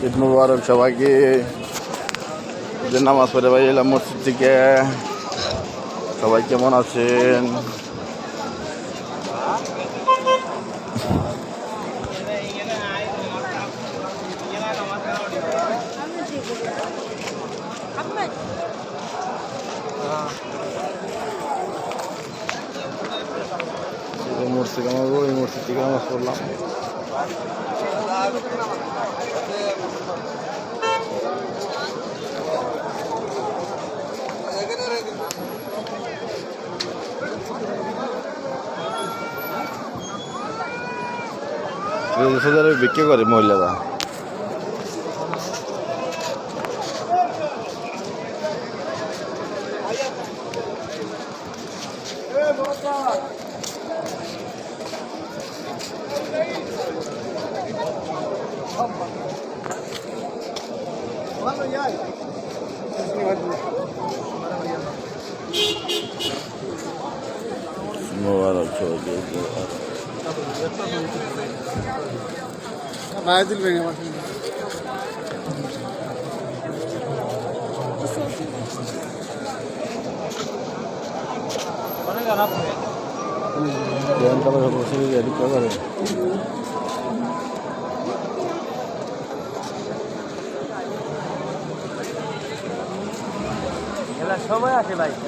ঈদ মুবারক সবাইকে। ঈদের নামাজ পড়ে ভাই এলাম মসজিদ থেকে। সবাই কেমন আছেন? মসজিদ আমার ওই মসজিদ থেকে নামাজ পড়লাম। বিক্রি করে মহিলারা।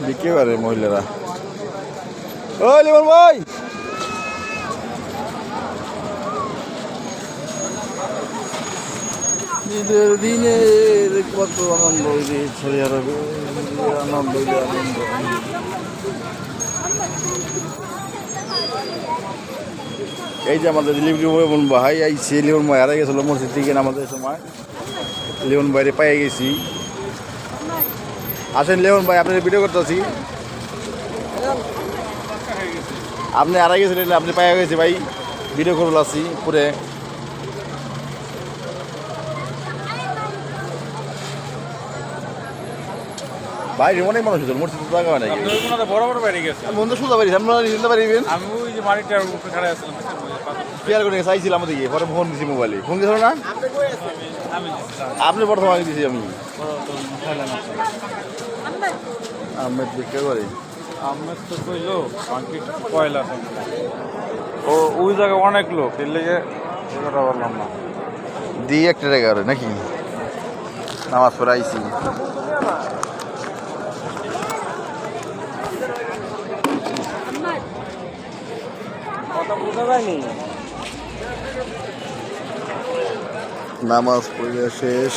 বিক্রি করে মহিলারা। ওই লিমন ভাই, ঈদের দিনের কত আনন্দ ছড়িয়ে রবে, আনন্দ আনন্দ। এই যে আমাদের লিমন ভাই আইছে, লিমন ভাই হারা গেছিল মসজিদ থেকে আমাদের সময়। লিমন ভাইরে পাই গেছি। আসেন লিমন ভাই, আপনার ভিডিও করতেছি। আপনি হারা গেছিলেন, আপনি পাই গেছি ভাই, ভিডিও করে আসছি পুরে। বাইরে অনেক মানুষ হতো, মসজিদ জায়গা হয় নাকি? বড় বড় বাড়ি গেছে, বন্ধু সোজা বাড়ি, আপনারা নিতে পারিবেন। আমি ওই যে বাড়িটার উপরে খাড়া আসলাম, ক্লিয়ার করে চাইছিলাম দিকে, পরে ফোন দিছি মোবাইলে। ফোন দিয়েছিল না? আপনি প্রথম আগে দিছি আমি। আহমেদ বিক্রি করে। আহমেদ তো কইলো বাকি কয়লা, ও ওই জায়গায় অনেক লোক, এর লেগে কথা বললাম না। দিয়ে একটা টাকা করে নাকি? নামাজ পড়ে আইছি। নামাজ পড়ে শেষ।